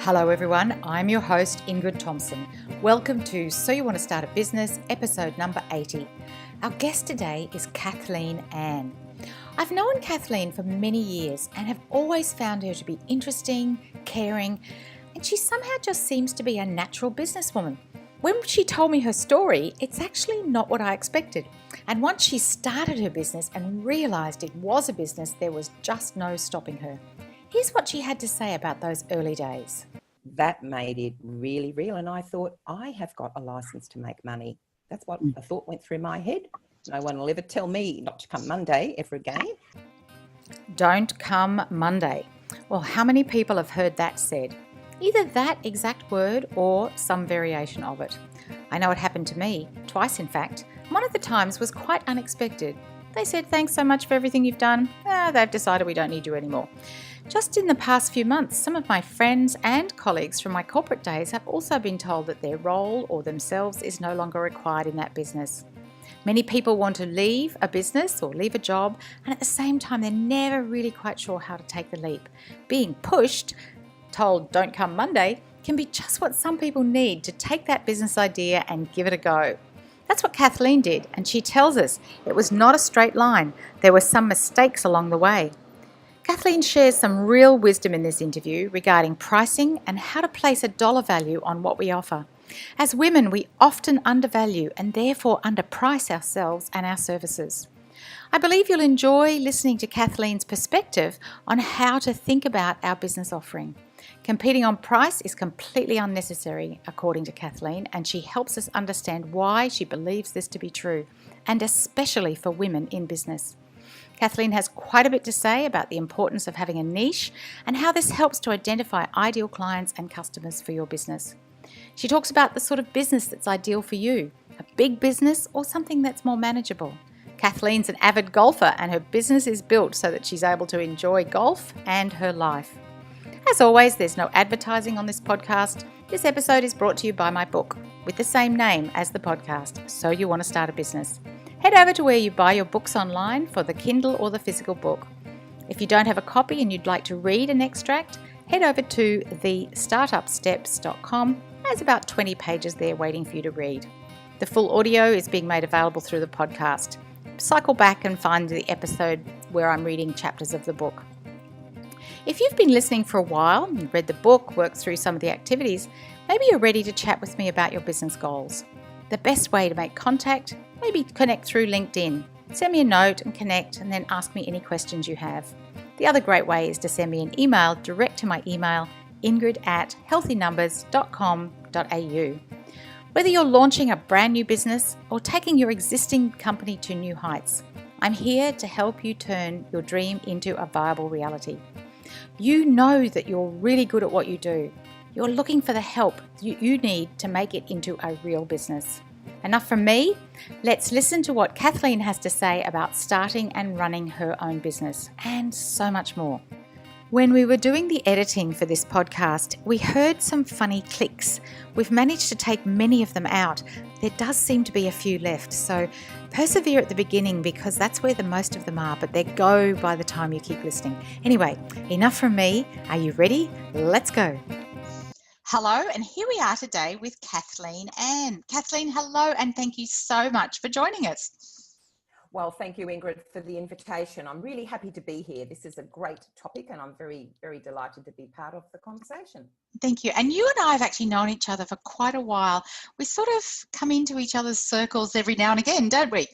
Hello everyone, I'm your host Ingrid Thompson. Welcome to So You Want to Start a Business, episode number 80. Our guest today is Kathleen Ann. I've known Kathleen for many years and have always found her to be interesting, caring, and she somehow just seems to be a natural businesswoman. When she told me her story, it's actually not what I expected. And once she started her business and realised it was a business, there was just no stopping her. Here's what she had to say about those early days. That made it really real, and I thought, I have got a license to make money. That's what a thought went through my head. No one will ever tell me not to come Monday ever again. Don't come Monday. Well, how many people have heard that said? Either that exact word or some variation of it. I know it happened to me, twice in fact. One of the times was quite unexpected. They said, thanks so much for everything you've done. They've decided we don't need you anymore. Just in the past few months, some of my friends and colleagues from my corporate days have also been told that their role or themselves is no longer required in that business. Many people want to leave a business or leave a job, and at the same time, they're never really quite sure how to take the leap. Being pushed, told don't come Monday, can be just what some people need to take that business idea and give it a go. That's what Kathleen did, and she tells us it was not a straight line. There were some mistakes along the way. Kathleen shares some real wisdom in this interview regarding pricing and how to place a dollar value on what we offer. As women, we often undervalue and therefore underprice ourselves and our services. I believe you'll enjoy listening to Kathleen's perspective on how to think about our business offering. Competing on price is completely unnecessary, according to Kathleen, and she helps us understand why she believes this to be true, and especially for women in business. Kathleen has quite a bit to say about the importance of having a niche and how this helps to identify ideal clients and customers for your business. She talks about the sort of business that's ideal for you, a big business or something that's more manageable. Kathleen's an avid golfer and her business is built so that she's able to enjoy golf and her life. As always, there's no advertising on this podcast. This episode is brought to you by my book with the same name as the podcast, So You Want to Start a Business. Head over to where you buy your books online for the Kindle or the physical book. If you don't have a copy and you'd like to read an extract, head over to thestartupsteps.com. There's about 20 pages there waiting for you to read. The full audio is being made available through the podcast. Cycle back and find the episode where I'm reading chapters of the book. If you've been listening for a while and read the book, worked through some of the activities, maybe you're ready to chat with me about your business goals. The best way to make contact, maybe connect through LinkedIn. Send me a note and connect and then ask me any questions you have. The other great way is to send me an email direct to my email, ingrid@healthynumbers.com.au. Whether you're launching a brand new business or taking your existing company to new heights, I'm here to help you turn your dream into a viable reality. You know that you're really good at what you do. You're looking for the help you need to make it into a real business. Enough from me. Let's listen to what Kathleen has to say about starting and running her own business, and so much more. When we were doing the editing for this podcast, we heard some funny clicks. We've managed to take many of them out. There does seem to be a few left, so persevere at the beginning because that's where the most of them are, but they go by the time you keep listening. Anyway, enough from me. Are you ready? Let's go. Hello, and here we are today with Kathleen Ann. Kathleen, hello, and thank you so much for joining us. Well, thank you, Ingrid, for the invitation. I'm really happy to be here. This is a great topic, and I'm very, very delighted to be part of the conversation. Thank you. And you and I have actually known each other for quite a while. We sort of come into each other's circles every now and again, don't we?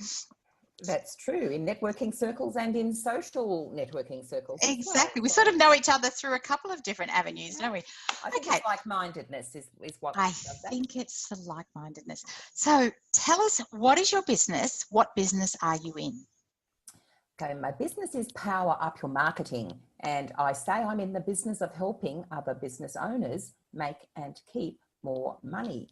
That's true, in networking circles and in social networking circles. Exactly. We sort of know each other through a couple of different avenues, don't we? I think it's like-mindedness is what I think it's the like-mindedness. So tell us, what is your business? What business are you in? Okay, my business is Power Up Your Marketing, and I say I'm in the business of helping other business owners make and keep more money.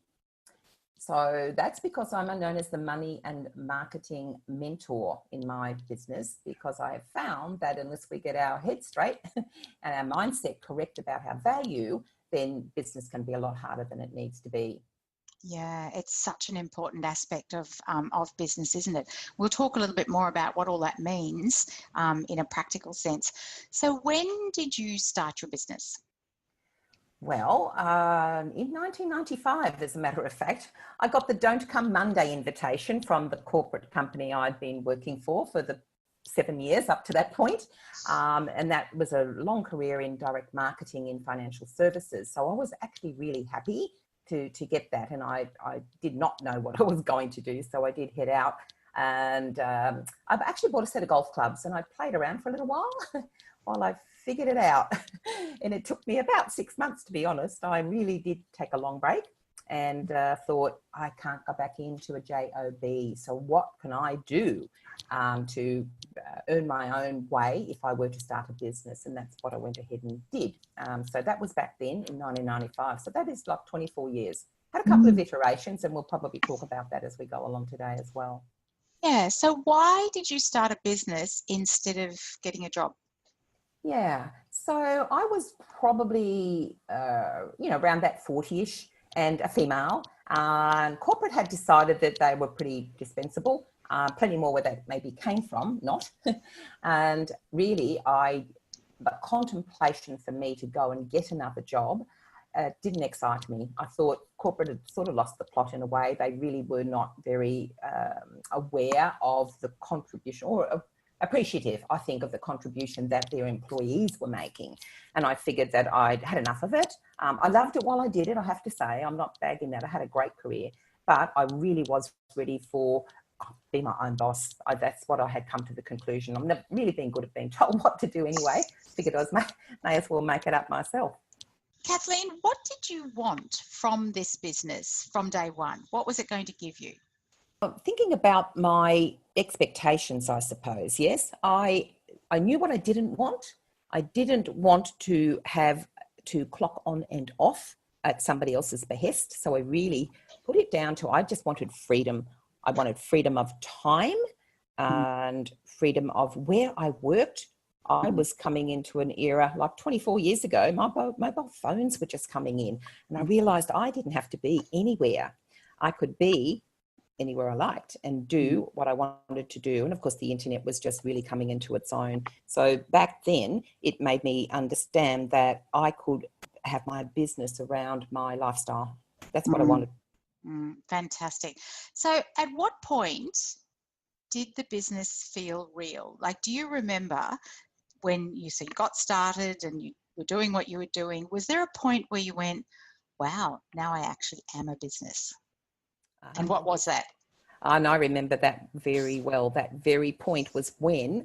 So that's because I'm known as the money and marketing mentor in my business, because I have found that unless we get our head straight and our mindset correct about our value, then business can be a lot harder than it needs to be. Yeah, it's such an important aspect of business, isn't it? We'll talk a little bit more about what all that means in a practical sense. So when did you start your business? Well, in 1995, as a matter of fact, I got the Don't Come Monday invitation from the corporate company I'd been working for the 7 years up to that point. And that was a long career in direct marketing in financial services. So I was actually really happy to get that. And I did not know what I was going to do. So I did head out, and I've actually bought a set of golf clubs, and I played around for a little while while I figured it out. And it took me about 6 months, to be honest. I really did take a long break, and thought, I can't go back into a job. So what can I do to earn my own way if I were to start a business? And that's what I went ahead and did. So that was back then in 1995. So that is like 24 years. Had a couple of iterations, and we'll probably talk about that as we go along today as well. Yeah. So why did you start a business instead of getting a job? Yeah. So I was probably, around that 40-ish, and a female. Corporate had decided that they were pretty dispensable. Plenty more where that maybe came from, not. And really, the contemplation for me to go and get another job didn't excite me. I thought corporate had sort of lost the plot in a way. They really were not very aware of the contribution, or appreciative, I think, of the contribution that their employees were making. And I figured that I'd had enough of it. I loved it while I did it, I have to say. I'm not bagging that. I had a great career, but I really was ready for be my own boss. That's what I had come to the conclusion. I've never really been good at being told what to do anyway. Figured I may as well make it up myself. Kathleen, what did you want from this business from day one? What was it going to give you? Thinking about my expectations, I suppose, yes. I knew what I didn't want. I didn't want to have to clock on and off at somebody else's behest. So I really put it down to, I just wanted freedom. I wanted freedom of time and freedom of where I worked. I was coming into an era like 24 years ago, mobile phones were just coming in, and I realized I didn't have to be anywhere. I could be anywhere I liked and do what I wanted to do. And of course, the internet was just really coming into its own. So back then, it made me understand that I could have my business around my lifestyle. That's what I wanted. Fantastic. So at what point did the business feel real? Like, do you remember when you got started and you were doing what you were doing? Was there a point where you went, wow, now I actually am a business? And what was that? And I remember that very well. That very point was when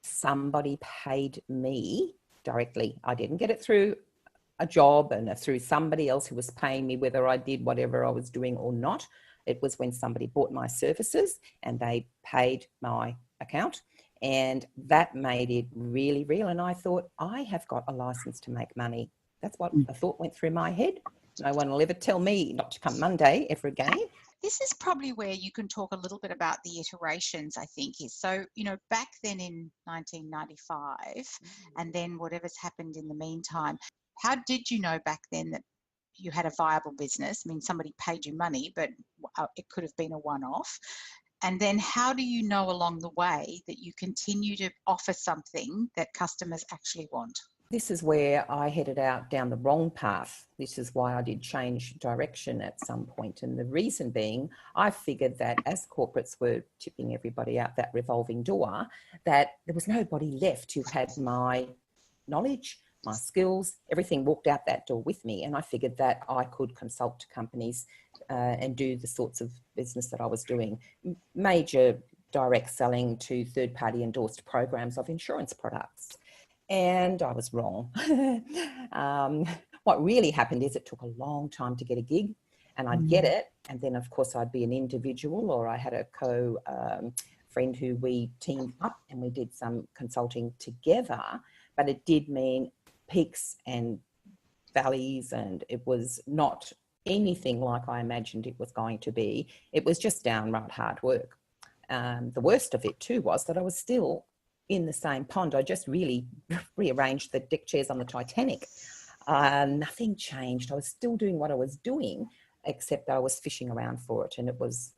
somebody paid me directly. I didn't get it through a job and through somebody else who was paying me, whether I did whatever I was doing or not. It was when somebody bought my services and they paid my account, and that made it really real. And I thought, I have got a license to make money. That's what a thought went through my head. No one will ever tell me not to come Monday ever again. This is probably where you can talk a little bit about the iterations, I think. So, back then in 1995, and then whatever's happened in the meantime, how did you know back then that you had a viable business? I mean, somebody paid you money, but it could have been a one-off. And then how do you know along the way that you continue to offer something that customers actually want? This is where I headed out down the wrong path. This is why I did change direction at some point. And the reason being, I figured that as corporates were tipping everybody out that revolving door, that there was nobody left who had my knowledge, my skills, everything walked out that door with me. And I figured that I could consult to companies and do the sorts of business that I was doing. Major direct selling to third-party endorsed programs of insurance products. And I was wrong. What really happened is it took a long time to get a gig, and I'd get it. And then, of course, I'd be an individual, or I had a friend who we teamed up and we did some consulting together. But it did mean peaks and valleys, and it was not anything like I imagined it was going to be. It was just downright hard work. The worst of it too was that I was still in the same pond. I just really rearranged the deck chairs on the Titanic. Nothing changed. I was still doing what I was doing. except I was fishing around for it, and it was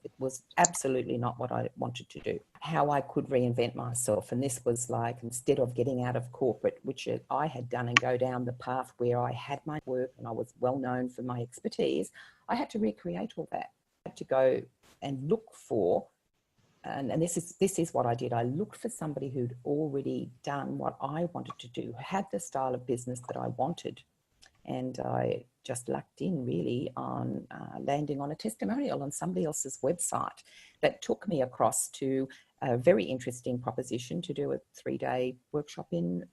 absolutely not what I wanted to do. How I could reinvent myself, and this was like, instead of getting out of corporate, which I had done, and go down the path where I had my work and I was well known for my expertise, I had to recreate all that. I had to go and look for, and this is what I did. I looked for somebody who'd already done what I wanted to do, had the style of business that I wanted. And I just lucked in really on landing on a testimonial on somebody else's website that took me across to a very interesting proposition to do a 3-day workshop in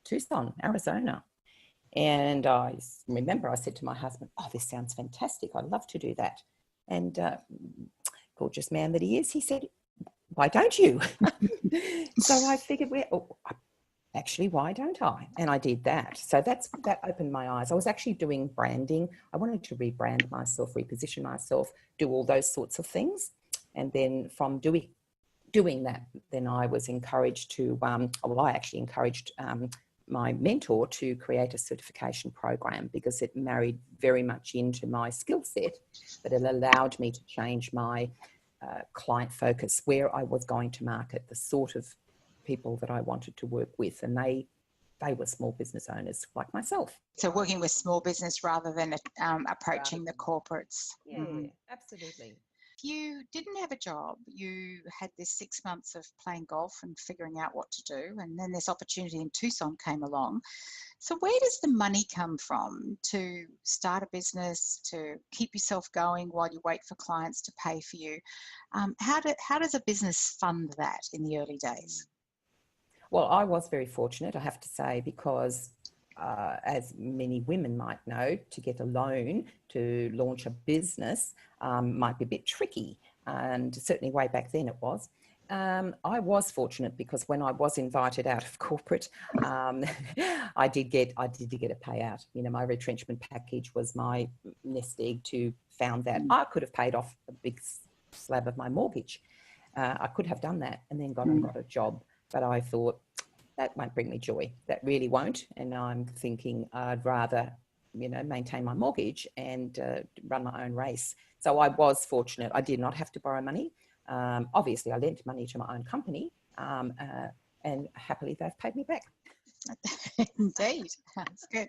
Tucson, Arizona. And I remember I said to my husband, "Oh, this sounds fantastic. I'd love to do that." And gorgeous man that he is, he said, "Why don't you?" So I figured, actually, why don't I? And I did that. So that opened my eyes. I was actually doing branding. I wanted to rebrand myself, reposition myself, do all those sorts of things. And then from doing that, then I was encouraged to, I actually encouraged my mentor to create a certification program, because it married very much into my skill set, but it allowed me to change my client focus, where I was going to market, the sort of people that I wanted to work with, and they were small business owners like myself. So working with small business rather than approaching the corporates. Yeah, absolutely. You didn't have a job. You had this 6 months of playing golf and figuring out what to do, and then this opportunity in Tucson came along. So where does the money come from to start a business, to keep yourself going while you wait for clients to pay for you? How does a business fund that in the early days? Well, I was very fortunate, I have to say, because as many women might know, to get a loan to launch a business might be a bit tricky. And certainly way back then it was. I was fortunate because when I was invited out of corporate, I did get a payout. You know, my retrenchment package was my nest egg to found that. I could have paid off a big slab of my mortgage. I could have done that and then got a job. But I thought, that won't bring me joy. That really won't. And I'm thinking I'd rather, maintain my mortgage and run my own race. So I was fortunate. I did not have to borrow money. Obviously, I lent money to my own company, and happily they've paid me back. Indeed, that's good.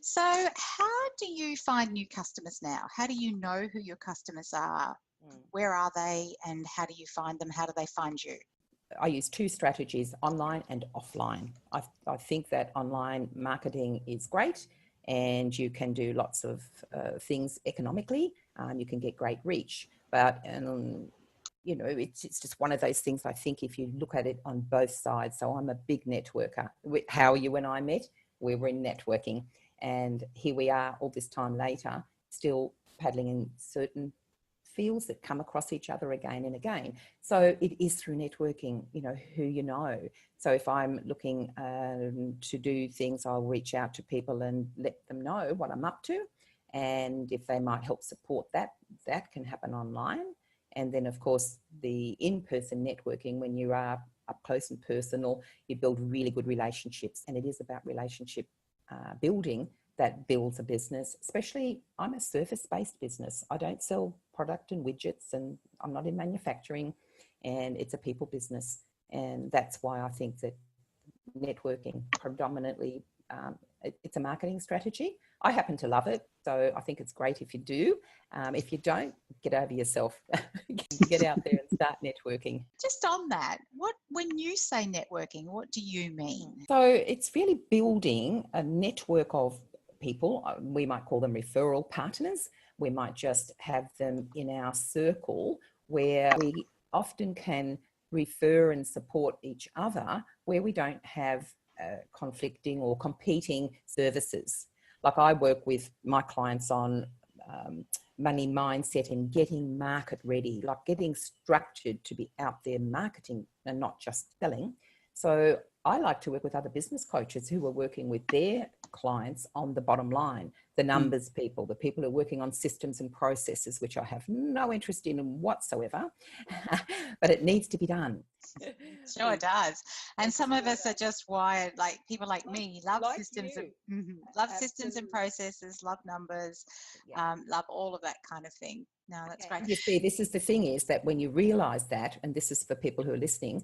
So how do you find new customers now? How do you know who your customers are? Where are they, and how do you find them? How do they find you? I use 2 strategies, online and offline. I think that online marketing is great, and you can do lots of things economically. You can get great reach, but it's just one of those things. I think if you look at it on both sides. So I'm a big networker. How you and I met, we were in networking, and here we are all this time later, still paddling in certain fields that come across each other again and again. So it is through networking, who you know. So if I'm looking to do things, I'll reach out to people and let them know what I'm up to. And if they might help support that, that can happen online. And then, of course, the in-person networking, when you are up close and personal, you build really good relationships. And it is about relationship building that builds a business. Especially, I'm a service-based business. I don't sell product and widgets, and I'm not in manufacturing, and it's a people business. And that's why I think that networking predominantly, it's a marketing strategy. I happen to love it, so I think it's great if you do. If you don't, get over yourself. Get out there and start networking. Just on that, when you say networking, what do you mean? So it's really building a network of people. We might call them referral partners. We might just have them in our circle where we often can refer and support each other, where we don't have conflicting or competing services. Like I work with my clients on money mindset and getting market ready, like getting structured to be out there marketing and not just selling. So I like to work with other business coaches who are working with their clients on the bottom line, the numbers people, the people who are working on systems and processes, which I have no interest in whatsoever, but it needs to be done. Sure does. And some of us are just wired, like people like me, love Like systems, you. love systems and Absolutely. processes, love numbers, Yeah. love all of that kind of thing. No, that's great. And you see, this is the thing, is that when you realize that, and this is for people who are listening,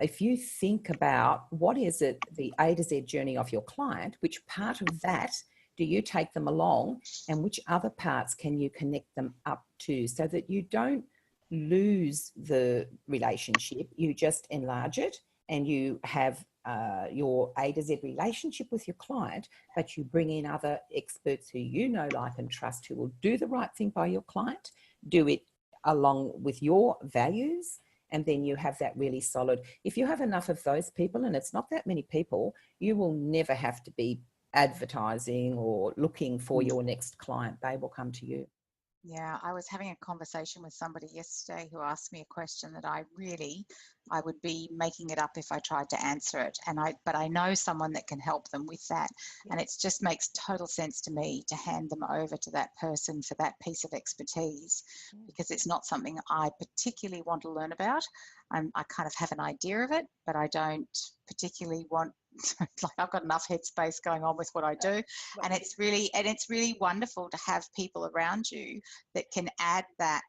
if you think about what is it, the A to Z journey of your client, which part of that do you take them along, and which other parts can you connect them up to, so that you don't lose the relationship, you just enlarge it, and you have your A to Z relationship with your client, but you bring in other experts who you know, like, and trust, who will do the right thing by your client, do it along with your values, and then you have that really solid. If you have enough of those people, and it's not that many people, you will never have to be advertising or looking for your next client. They will come to you. Yeah, I was having a conversation with somebody yesterday who asked me a question that I would be making it up if I tried to answer it. But I know someone that can help them with that. And it just makes total sense to me to hand them over to that person for that piece of expertise, because it's not something I particularly want to learn about. I kind of have an idea of it, but I don't particularly want, like, I've got enough headspace going on with what I do. And it's really wonderful to have people around you that can add that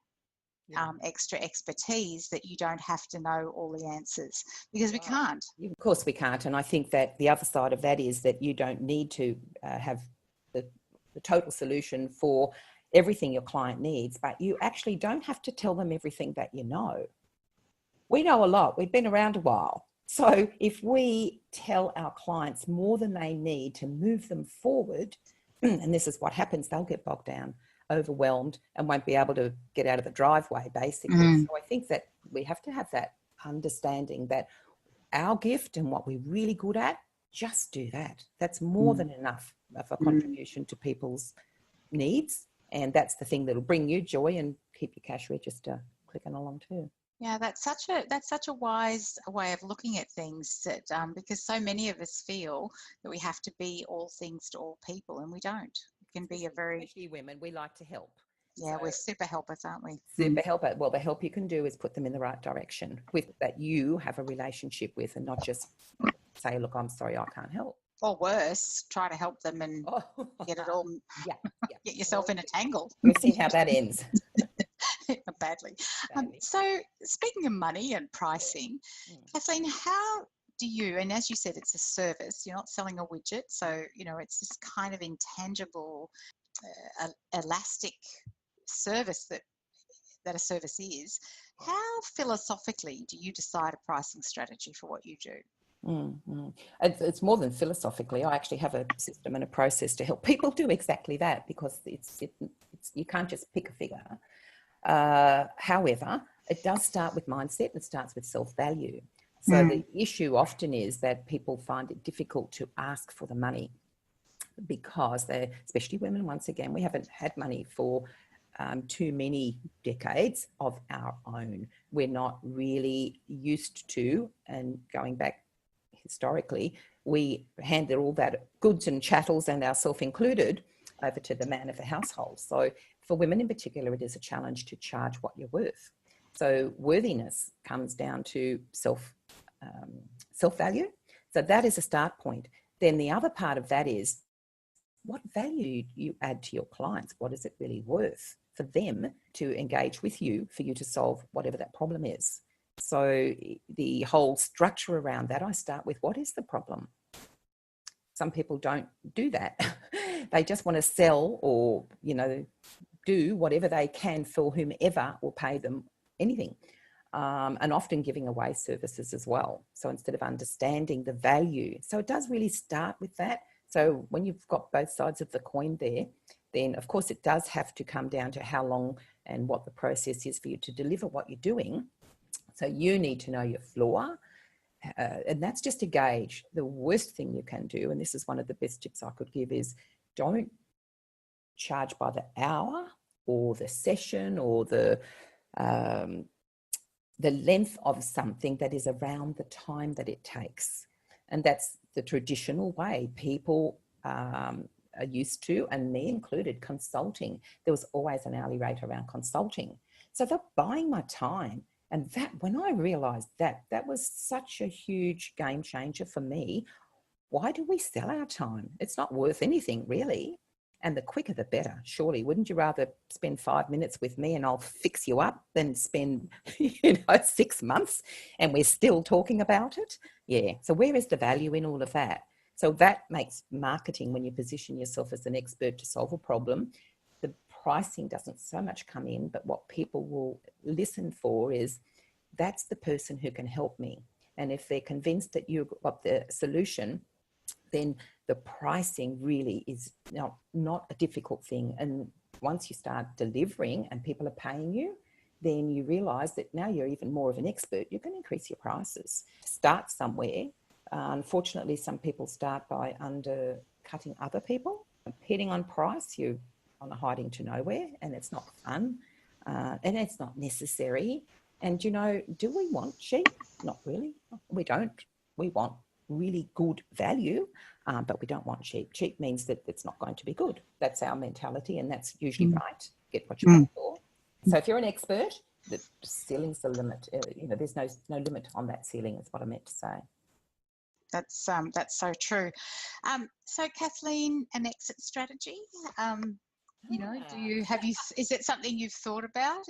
extra expertise, that you don't have to know all the answers, because we can't. Of course we can't. And I think that the other side of that is that you don't need to have the total solution for everything your client needs, but you actually don't have to tell them everything that you know. We know a lot. We've been around a while. So if we tell our clients more than they need to move them forward, and this is what happens, they'll get bogged down, overwhelmed, and won't be able to get out of the driveway, basically. So I think that we have to have that understanding that our gift and what we're really good at, just do that. That's more than enough of a contribution to people's needs. And that's the thing that'll bring you joy and keep your cash register clicking along too. Yeah, that's such a wise way of looking at things, that because so many of us feel that we have to be all things to all people, and we don't. It can be a very, especially women, we like to help. yeah, we're super helpers, aren't we? Super helper. Well, the help you can do is put them in the right direction with that you have a relationship with, and not just say, look, I'm sorry, I can't help. Or worse, try to help them and get it all, get yourself in a tangle. We've seen how that ends. Badly. So speaking of money and pricing, Kathleen, how do you, and as you said, it's a service, you're not selling a widget, so it's this kind of intangible elastic service that a service is. How philosophically do you decide a pricing strategy for what you do? It's more than philosophically. I actually have a system and a process to help people do exactly that, because it's you can't just pick a figure. However, it does start with mindset. It starts with self-value. So the issue often is that people find it difficult to ask for the money, because they're, especially women, once again, we haven't had money for too many decades of our own. We're not really used to, and going back historically, we handed all that goods and chattels, and ourselves included, over to the man of the household. So for women in particular, it is a challenge to charge what you're worth. So worthiness comes down to self-value. So that is a start point. Then the other part of that is, what value you add to your clients? What is it really worth for them to engage with you, for you to solve whatever that problem is? So the whole structure around that, I start with, what is the problem? Some people don't do that. They just want to sell, or, do whatever they can for whomever will pay them anything. And often giving away services as well. So instead of understanding the value, so it does really start with that. So when you've got both sides of the coin there, then of course it does have to come down to how long and what the process is for you to deliver what you're doing. So you need to know your floor. And that's just a gauge. The worst thing you can do, and this is one of the best tips I could give, is don't charge by the hour or the session or the length of something that is around the time that it takes. And that's the traditional way people are used to, and me included, consulting. There was always an hourly rate around consulting. So they're buying my time, And that, when I realised that, that was such a huge game changer for me. Why do we sell our time? It's not worth anything, really. And the quicker the better, surely. Wouldn't you rather spend 5 minutes with me and I'll fix you up than spend 6 months and we're still talking about it? Yeah. So where is the value in all of that? So that makes marketing, when you position yourself as an expert to solve a problem, the pricing doesn't so much come in, but what people will listen for is, that's the person who can help me. And if they're convinced that you've got the solution, then the pricing really is not a difficult thing. And once you start delivering and people are paying you, then you realize that now you're even more of an expert. You can increase your prices. Start somewhere. Unfortunately, some people start by undercutting other people. Competing on price, you're on a hiding to nowhere, and it's not fun, and it's not necessary. And, do we want cheap? Not really. We don't. We want really good value, but we don't want cheap. Cheap means that it's not going to be good. That's our mentality, and that's usually right. Get what you pay for. So if you're an expert, the ceiling's the limit. There's no limit on that ceiling, is what I meant to say. That's so true. So Kathleen, an exit strategy. Is it something you've thought about?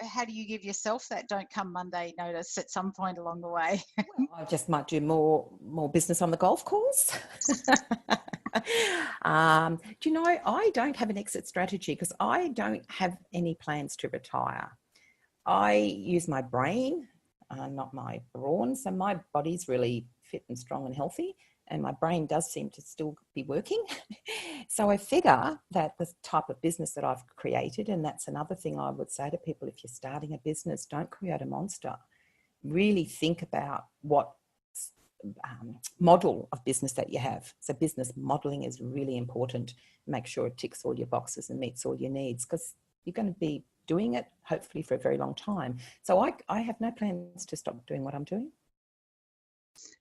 How do you give yourself that don't come Monday notice at some point along the way? Well, I just might do more business on the golf course. I don't have an exit strategy because I don't have any plans to retire. I use my brain, not my brawn. So my body's really fit and strong and healthy, and my brain does seem to still be working. So I figure that the type of business that I've created, and that's another thing I would say to people, if you're starting a business, don't create a monster. Really think about what model of business that you have. So business modeling is really important. Make sure it ticks all your boxes and meets all your needs, because you're going to be doing it hopefully for a very long time. So I have no plans to stop doing what I'm doing.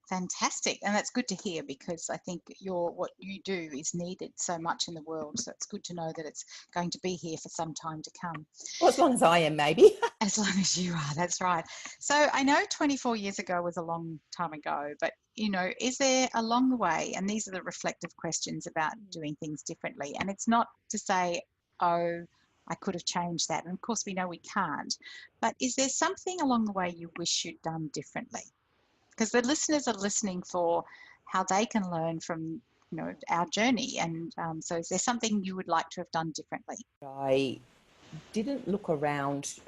Fantastic. And that's good to hear, because I think what you do is needed so much in the world. So it's good to know that it's going to be here for some time to come. Well, as long as I am, maybe. As long as you are, that's right. So I know 24 years ago was a long time ago, but, is there along the way, and these are the reflective questions about doing things differently. And it's not to say, oh, I could have changed that. And of course, we know we can't. But is there something along the way you wish you'd done differently? Because the listeners are listening for how they can learn from our journey, and so is there something you would like to have done differently? I didn't look around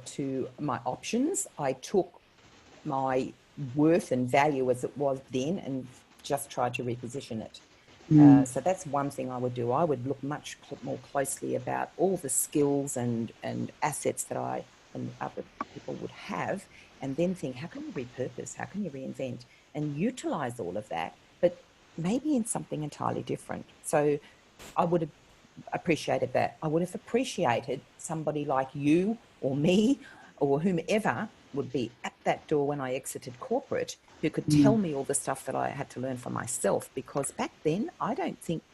to my options. I took my worth and value as it was then and just tried to reposition it. So that's one thing I would do. I would look much more closely about all the skills and assets that I and other people would have, and then think, how can you repurpose? How can you reinvent and utilize all of that, but maybe in something entirely different? So I would have appreciated that. I would have appreciated somebody like you or me or whomever would be at that door when I exited corporate, who could tell me all the stuff that I had to learn for myself. Because back then, I don't think,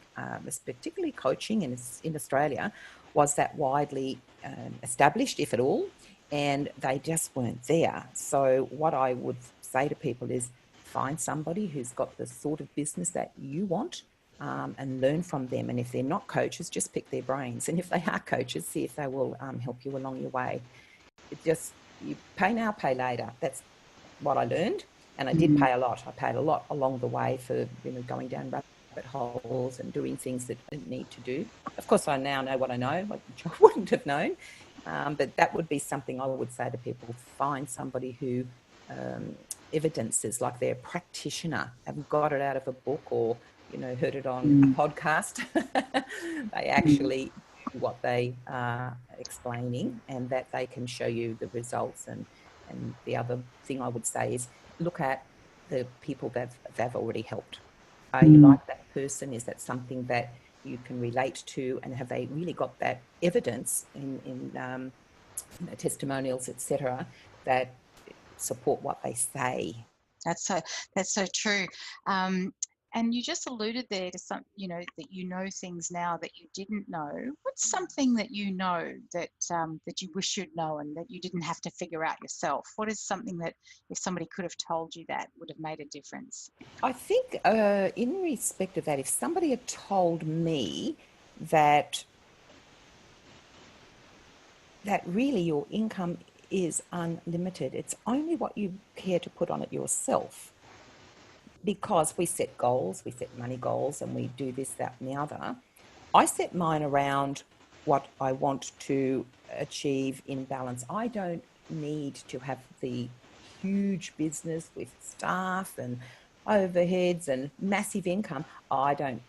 particularly coaching in Australia, was that widely established, if at all, and they just weren't there. So what I would say to people is, find somebody who's got the sort of business that you want, and learn from them. And if they're not coaches, just pick their brains. And if they are coaches, see if they will help you along your way. You pay now, pay later. That's what I learned. And I did pay a lot. I paid a lot along the way for going down rabbit holes and doing things that I didn't need to do. Of course, I now know what I know, which I wouldn't have known. But that would be something I would say to people. Find somebody who evidences, like they're a practitioner, haven't got it out of a book or heard it on a podcast. They actually do what they are explaining, and that they can show you the results. And the other thing I would say is, look at the people that they've already helped. Are you like that person? Is that something that you can relate to? And have they really got that evidence in testimonials, etc., that support what they say? That's so true. And you just alluded there to some, that you know things now that you didn't know. What's something that you know that that you wish you'd known that you didn't have to figure out yourself? What is something that if somebody could have told you that would have made a difference? I think in respect of that, if somebody had told me that really your income is unlimited, it's only what you care to put on it yourself. Because we set goals, we set money goals, and we do this, that, and the other. I set mine around what I want to achieve in balance. I don't need to have the huge business with staff and overheads and massive income. I don't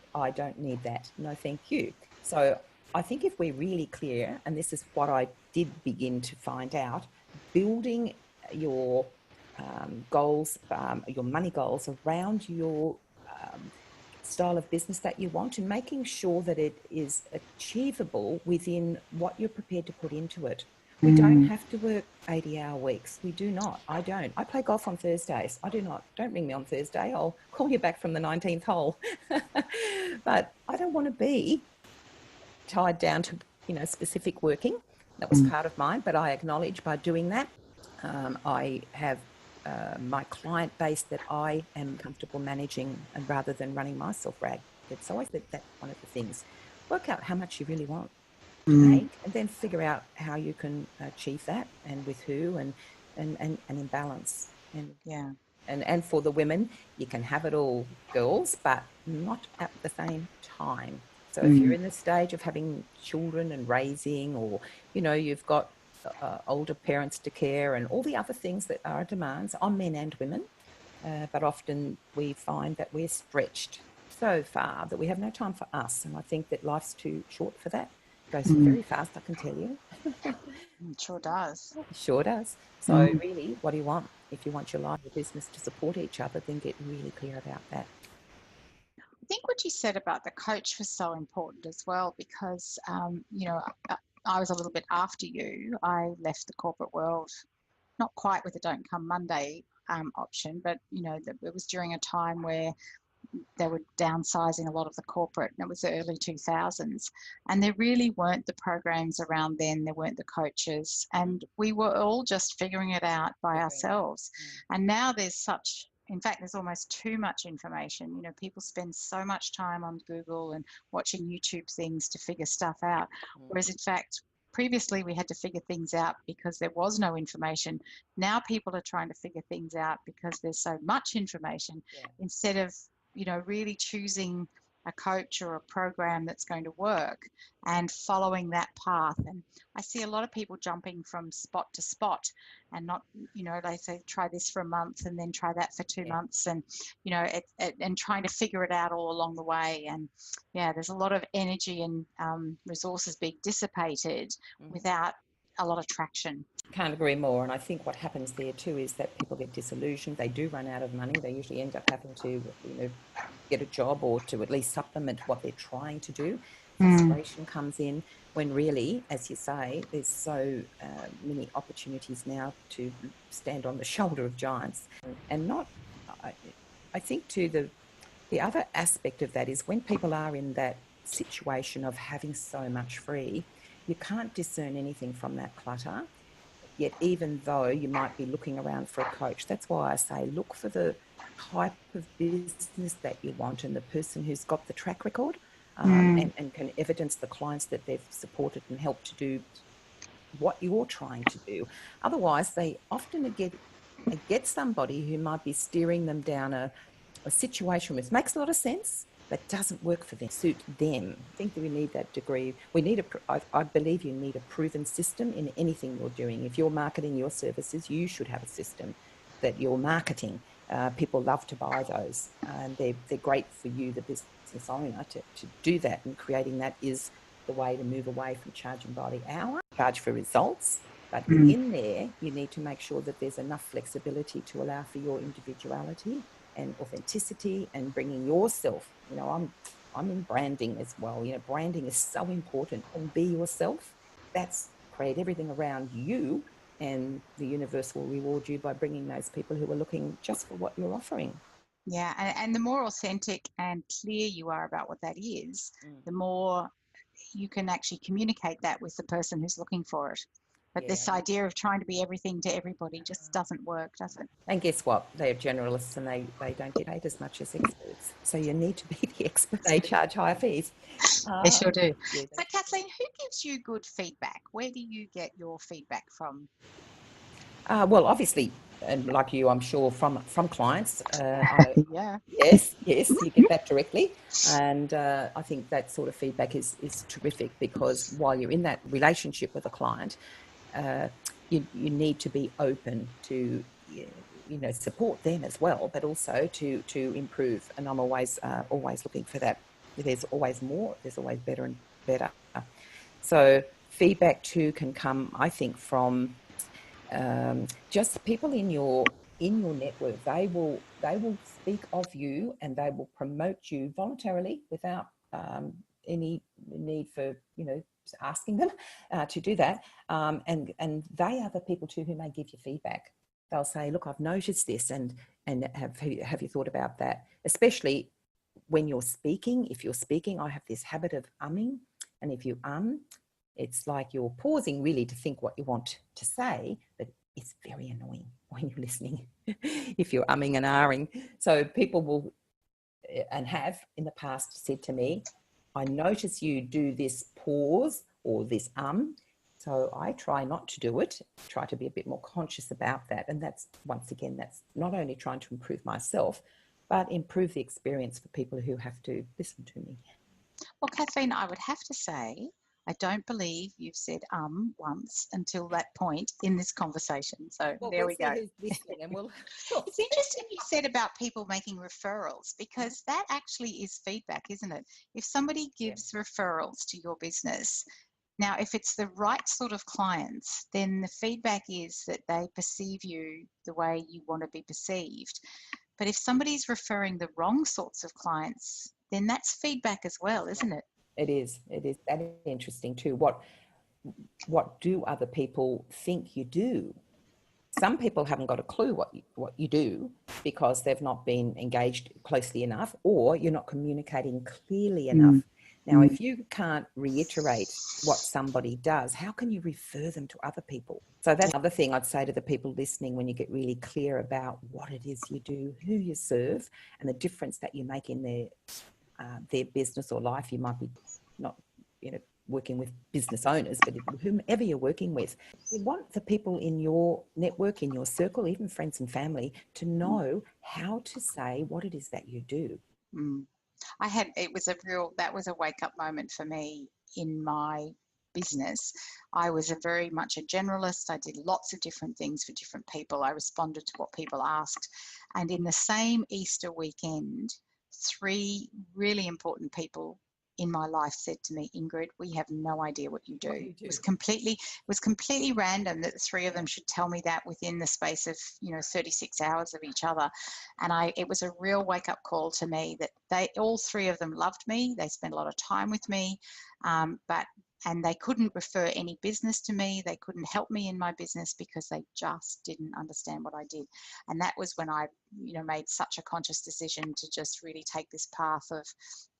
need that. No, thank you. So I think if we're really clear, and this is what I did begin to find out, building your goals, your money goals around your style of business that you want, and making sure that it is achievable within what you're prepared to put into it. We don't have to work 80-hour weeks. We do not. I don't. I play golf on Thursdays. I do not. Don't ring me on Thursday. I'll call you back from the 19th hole. But I don't want to be tied down to, specific working. That was part of mine, but I acknowledge by doing that, I have my client base that I am comfortable managing, and rather than running myself ragged. So I think that's one of the things. Work out how much you really want to make, and then figure out how you can achieve that, and with who, and in balance. And Yeah. And for the women, you can have it all, girls, but not at the same time. So if you're in the stage of having children and raising, or you've got older parents to care, and all the other things that are demands on men and women, but often we find that we're stretched so far that we have no time for us, and I think that life's too short for that. It goes very fast, I can tell you. It sure does. It sure does. So really, what do you want? If you want your life, your business to support each other, then get really clear about that. I think what you said about the coach was so important as well, because I was a little bit after you. I left the corporate world, not quite with the Don't Come Monday option, but it was during a time where they were downsizing a lot of the corporate, and it was the early 2000s, and there really weren't the programs around then. There weren't the coaches, and we were all just figuring it out by ourselves. And now in fact, there's almost too much information. People spend so much time on Google and watching YouTube things to figure stuff out, whereas in fact, previously we had to figure things out because there was no information. Now people are trying to figure things out because there's so much information, instead of really choosing a coach or a program that's going to work and following that path. And I see a lot of people jumping from spot to spot, and not, they say try this for a month and then try that for 2 months, and and trying to figure it out all along the way. And there's a lot of energy and resources being dissipated without a lot of traction. Can't agree more. And I think what happens there too is that people get disillusioned. They do run out of money. They usually end up having to, get a job, or to at least supplement what they're trying to do. Frustration comes in when really, as you say, there's so many opportunities now to stand on the shoulder of giants. And not, I think too, the other aspect of that is when people are in that situation of having so much free, you can't discern anything from that clutter. Yet even though you might be looking around for a coach, that's why I say look for the type of business that you want, and the person who's got the track record, and can evidence the clients that they've supported and helped to do what you're trying to do. Otherwise, they often get somebody who might be steering them down a situation which makes a lot of sense, but doesn't work for them, suit them. I think that we need that degree. I believe you need a proven system in anything you're doing. If you're marketing your services, you should have a system that you're marketing. People love to buy those, and they're great for you, the business owner, to do that. And creating that is the way to move away from charging by the hour, charge for results. But in there, you need to make sure that there's enough flexibility to allow for your individuality and authenticity, and bringing yourself. I'm in branding as well. Branding is so important. And be yourself. That's create everything around you, and the universe will reward you by bringing those people who are looking just for what you're offering. Yeah, and the more authentic and clear you are about what that is, the more you can actually communicate that with the person who's looking for it. But Yeah. this idea of trying to be everything to everybody just doesn't work, does it? And guess what? They're generalists and they don't get paid as much as experts. So you need to be the expert. They charge higher fees. They sure do. Yeah, So, Kathleen, who gives you good feedback? Where do you get your feedback from? well, obviously, and like you, I'm sure from clients. Yeah. Yes, you get that directly, and I think that sort of feedback is terrific, because while you're in that relationship with a client, you need to be open to support them as well, but also to improve. And I'm always looking for that. There's always more. There's always better and better. So feedback too can come, I think, from just people in your network. They will speak of you, and they will promote you voluntarily without any need for asking them to do that. And they are the people too who may give you feedback. They'll say, look, I've noticed this, and have you thought about that? Especially when you're speaking. If you're speaking, I have this habit of umming, and if you it's like you're pausing really to think what you want to say, but it's very annoying when you're listening if you're umming and ahhing. So people will, and have in the past, said to me, I notice you do this pause or this so I try not to do it, try to be a bit more conscious about that. And that's, once again, that's not only trying to improve myself, but improve the experience for people who have to listen to me. Well, Kathleen, I would have to say, I don't believe you've said once until that point in this conversation. So there we go. Who's listening, and It's interesting you said about people making referrals, because that actually is feedback, isn't it? If somebody gives referrals to your business, now if it's the right sort of clients, then the feedback is that they perceive you the way you want to be perceived. But if somebody's referring the wrong sorts of clients, then that's feedback as well, isn't it? It is. That is interesting too. What do other people think you do? Some people haven't got a clue what you do, because they've not been engaged closely enough, or you're not communicating clearly enough. Now, if you can't reiterate what somebody does, how can you refer them to other people? So that's another thing I'd say to the people listening: when you get really clear about what it is you do, who you serve, and the difference that you make in their business or life. You might be not, working with business owners, but whomever you're working with, you want the people in your network, in your circle, even friends and family, to know how to say what it is that you do. That was a wake up moment for me in my business. I was very much a generalist. I did lots of different things for different people. I responded to what people asked. And in the same Easter weekend, 3 really important people in my life said to me, Ingrid, we have no idea what you do. It was completely random that the 3 of them should tell me that within the space of 36 hours of each other. And it was a real wake up call to me that all 3 of them loved me. They spent a lot of time with me, and they couldn't refer any business to me. They couldn't help me in my business because they just didn't understand what I did. And that was when I, made such a conscious decision to just really take this path of,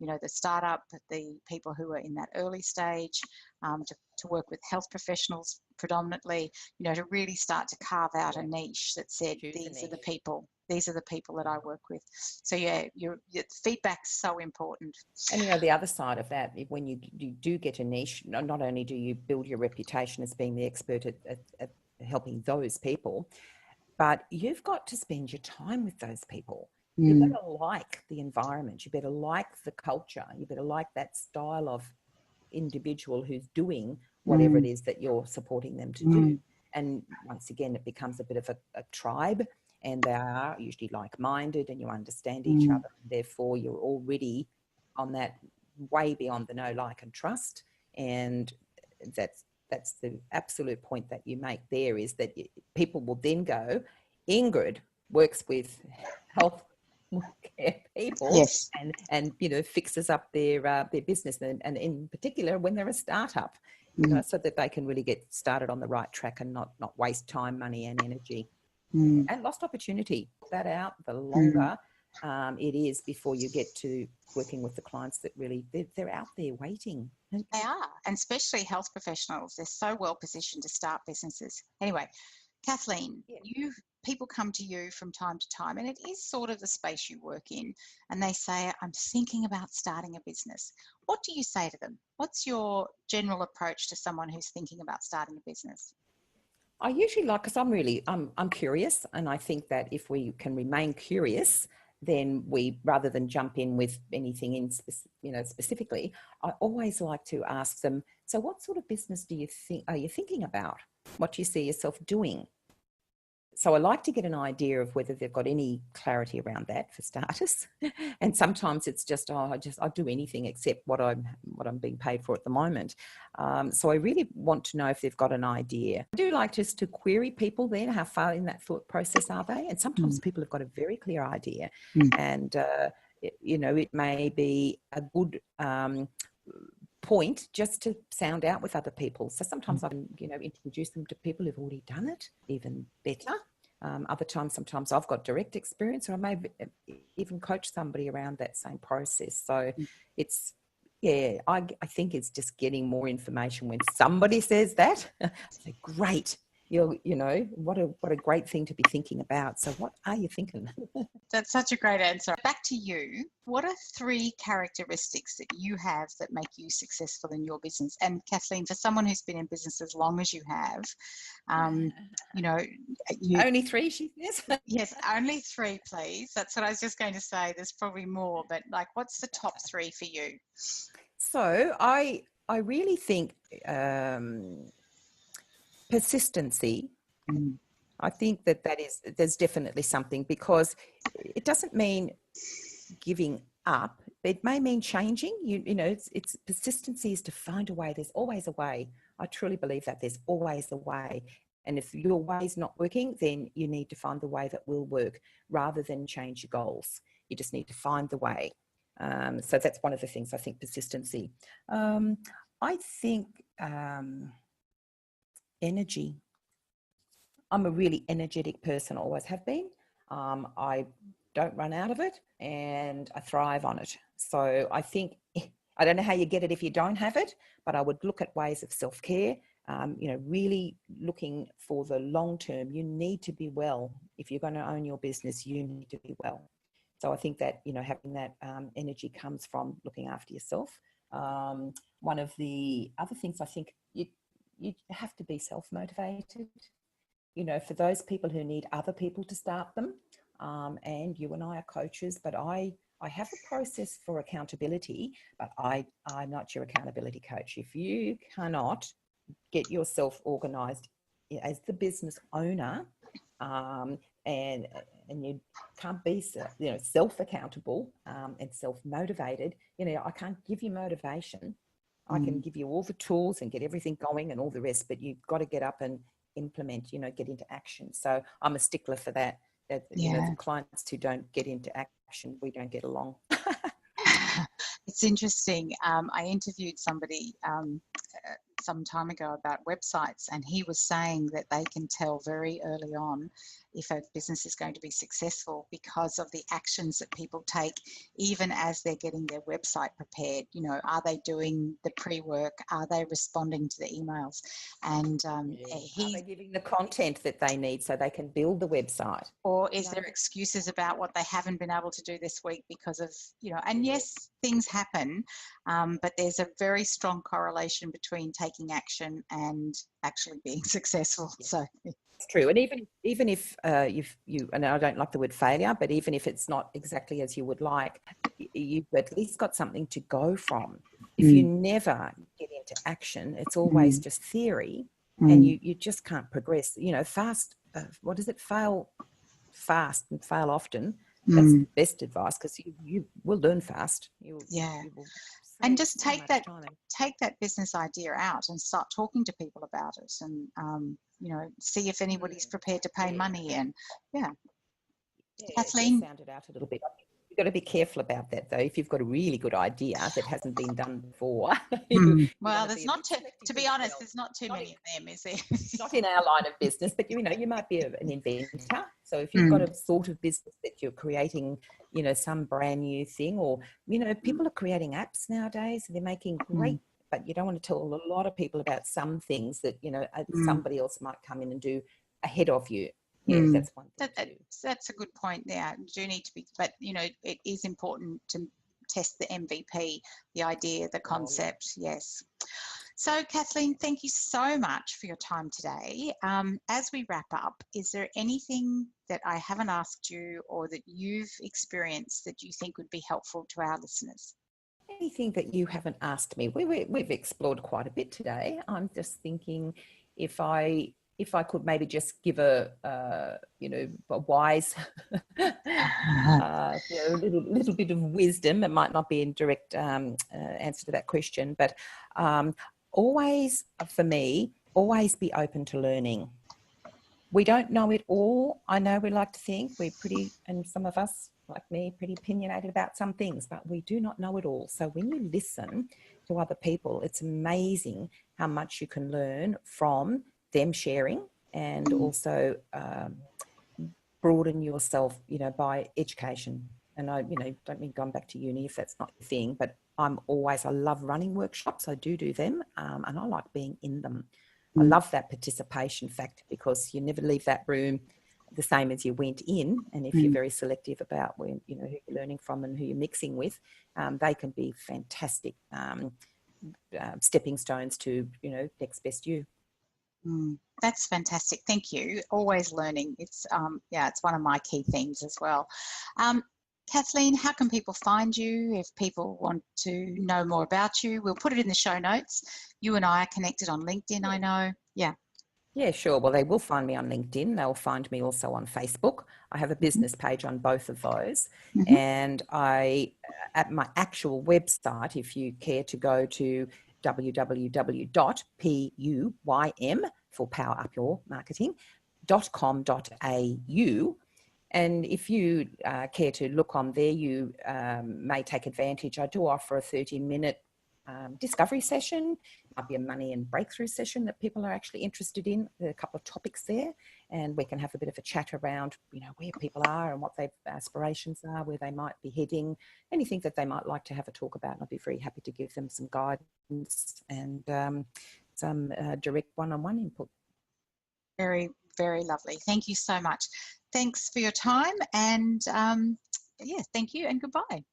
the startup, the people who are in that early stage, to work with health professionals predominantly, to really start to carve out a niche that said, these are the people that I work with. So your feedback's so important. And the other side of that, when you do get a niche, not only do you build your reputation as being the expert at helping those people, but you've got to spend your time with those people. You better like the environment. You better like the culture. You better like that style of individual who's doing whatever it is that you're supporting them to do. And once again, it becomes a bit of a tribe, and they are usually like-minded, and you understand each other. Therefore, you're already on that way beyond the know, like, and trust. And that's the absolute point that you make there, is that people will then go, Ingrid works with health care people, and fixes up their business, and in particular when they're a startup, so that they can really get started on the right track and not waste time, money, and energy, and lost opportunity. That out, the longer it is before you get to working with the clients that really, they're out there waiting. They are, and especially health professionals. They're so well positioned to start businesses. Anyway, Kathleen, people come to you from time to time, and it is sort of the space you work in, and they say, I'm thinking about starting a business. What do you say to them? What's your general approach to someone who's thinking about starting a business? I usually like, because I'm curious, and I think that if we can remain curious, then we, rather than jump in with anything in, specifically, I always like to ask them, so what sort of business are you thinking about? What do you see yourself doing? So I like to get an idea of whether they've got any clarity around that, for starters. And sometimes it's just, I'll do anything except what I'm being paid for at the moment. So I really want to know if they've got an idea. I do like just to query people then, how far in that thought process are they? And sometimes people have got a very clear idea, and it may be a good point just to sound out with other people. So sometimes I can, introduce them to people who've already done it, even better. Other times, sometimes I've got direct experience, or I may even coach somebody around that same process. So it's, I think it's just getting more information. When somebody says that, I say, great. What a great thing to be thinking about. So what are you thinking? That's such a great answer. Back to you. What are 3 characteristics that you have that make you successful in your business? And Kathleen, for someone who's been in business as long as you have, only 3, she says. Yes, only 3, please. That's what I was just going to say. There's probably more, but what's the top 3 for you? So I really think persistency. I think there's definitely something, because it doesn't mean giving up. It may mean changing. It's persistency is to find a way. There's always a way. I truly believe that there's always a way. And if your way's not working, then you need to find the way that will work, rather than change your goals. You just need to find the way. So that's one of the things, I think, persistency. I think energy. I'm a really energetic person, always have been. I don't run out of it, and I thrive on it. So I think, I don't know how you get it if you don't have it, but I would look at ways of self-care, really looking for the long term. You need to be well. If you're going to own your business, you need to be well. So I think that, having that energy comes from looking after yourself. One of the other things, I think you have to be self-motivated. For those people who need other people to start them, and you and I are coaches, but I have a process for accountability, but I'm not your accountability coach. If you cannot get yourself organised as the business owner, and you can't be self-accountable and self-motivated, I can't give you motivation. I can give you all the tools and get everything going and all the rest, but you've got to get up and implement, get into action. So I'm a stickler for that. The clients who don't get into action, we don't get along. It's interesting. I interviewed somebody some time ago about websites, and he was saying that they can tell very early on if a business is going to be successful because of the actions that people take, even as they're getting their website prepared. Are they doing the pre-work? Are they responding to the emails? And are they giving the content that they need so they can build the website? Or is there excuses about what they haven't been able to do this week because of, and yes, things happen, but there's a very strong correlation between taking action and actually being successful. Yeah. So it's true. And even if you and I don't like the word failure, but even if it's not exactly as you would like, you've at least got something to go from. If you never get into action, it's always just theory, and you just can't progress. Fast. What is it? Fail fast and fail often. That's the best advice, because you will learn fast. You will and just take that business idea out and start talking to people about it, and see if anybody's prepared to pay money. And Kathleen, sound it out a little bit. You've got to be careful about that, though. If you've got a really good idea that hasn't been done before, well, there's not to be honest, there's not too many of them, is there? Not in our line of business, but you might be an inventor. So if you've got a sort of business that you're creating, some brand new thing, or people are creating apps nowadays, and they're making great. But you don't want to tell a lot of people about some things that somebody else might come in and do ahead of you. Yes, that's one thing. That's a good point there. You do need to be, but it is important to test the MVP, the idea, the concept. Yes. So Kathleen, thank you so much for your time today. As we wrap up, is there anything that I haven't asked you or that you've experienced that you think would be helpful to our listeners? Anything that you haven't asked me? We've explored quite a bit today. I'm just thinking if I could maybe just give a wise, little bit of wisdom. It might not be in direct answer to that question, but always, for me, always be open to learning. We don't know it all. I know we like to think we're pretty, and some of us, like me, pretty opinionated about some things, but we do not know it all. So when you listen to other people, it's amazing how much you can learn from them sharing, and also broaden yourself, by education. And I, don't mean going back to uni if that's not your thing, but I love running workshops. I do them, and I like being in them. I love that participation factor, because you never leave that room the same as you went in. And if you're very selective about who you're learning from and who you're mixing with, they can be fantastic stepping stones to, next best you. That's fantastic. Thank you. Always learning. It's it's one of my key themes as well. Kathleen, how can people find you if people want to know more about you? We'll put it in the show notes. You and I are connected on LinkedIn, I know. Yeah, sure. Well, they will find me on LinkedIn. They'll find me also on Facebook. I have a business page on both of those. And at my actual website, if you care to go to www.puym for Power Up Your Marketing.com.au. And if you care to look on there, you may take advantage. I do offer a 30-minute discovery session. It might be a money and breakthrough session that people are actually interested in. There are a couple of topics there, and we can have a bit of a chat around, where people are and what their aspirations are, where they might be heading, anything that they might like to have a talk about. And I'd be very happy to give them some guidance and some direct one-on-one input. Very, very lovely. Thank you so much. Thanks for your time, and thank you and goodbye.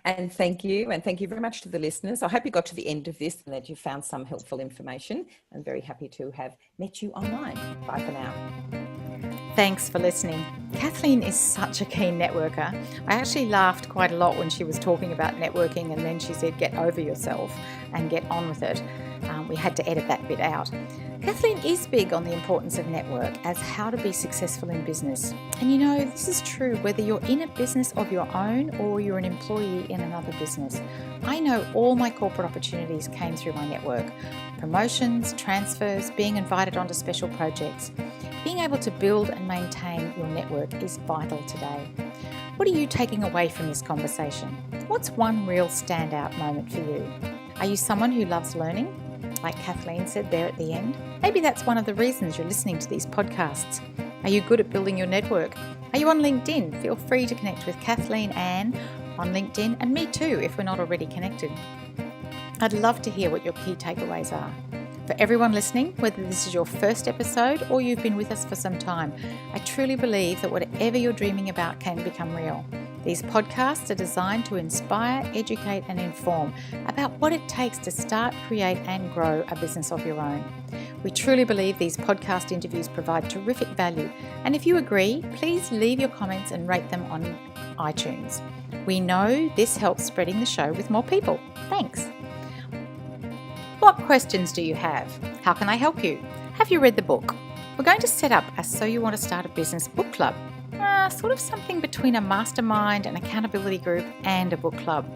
And thank you. And thank you very much to the listeners. I hope you got to the end of this and that you found some helpful information. I'm very happy to have met you online. Bye for now. Thanks for listening. Kathleen is such a keen networker. I actually laughed quite a lot when she was talking about networking, and then she said, get over yourself and get on with it. We had to edit that bit out. Kathleen is big on the importance of network as how to be successful in business. And this is true whether you're in a business of your own or you're an employee in another business. I know all my corporate opportunities came through my network. Promotions, transfers, being invited onto special projects. Being able to build and maintain your network is vital today. What are you taking away from this conversation? What's one real standout moment for you? Are you someone who loves learning? Like Kathleen said there at the end, maybe that's one of the reasons you're listening to these podcasts. Are you good at building your network? Are you on LinkedIn? Feel free to connect with Kathleen Ann on LinkedIn, and me too if we're not already connected. I'd love to hear what your key takeaways are. For everyone listening, whether this is your first episode or you've been with us for some time, I truly believe that whatever you're dreaming about can become real. These podcasts are designed to inspire, educate, and inform about what it takes to start, create, and grow a business of your own. We truly believe these podcast interviews provide terrific value, and if you agree, please leave your comments and rate them on iTunes. We know this helps spreading the show with more people. Thanks. What questions do you have? How can I help you? Have you read the book? We're going to set up a So You Want to Start a Business book club. Sort of something between a mastermind, an accountability group, and a book club.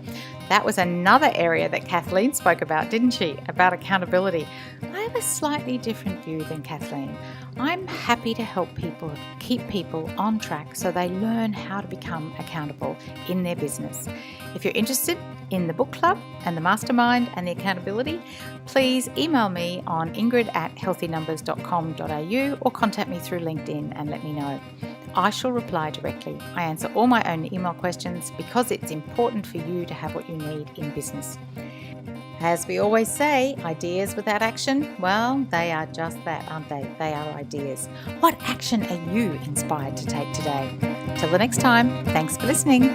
That was another area that Kathleen spoke about, didn't she? About accountability. I have a slightly different view than Kathleen. I'm happy to help people keep people on track so they learn how to become accountable in their business. If you're interested in the book club and the mastermind and the accountability, please email me on ingrid@healthynumbers.com.au or contact me through LinkedIn and let me know. I shall reply directly. I answer all my own email questions because it's important for you to have what you need in business. As we always say, ideas without action, well, they are just that, aren't they? They are ideas. What action are you inspired to take today? Till the next time, thanks for listening.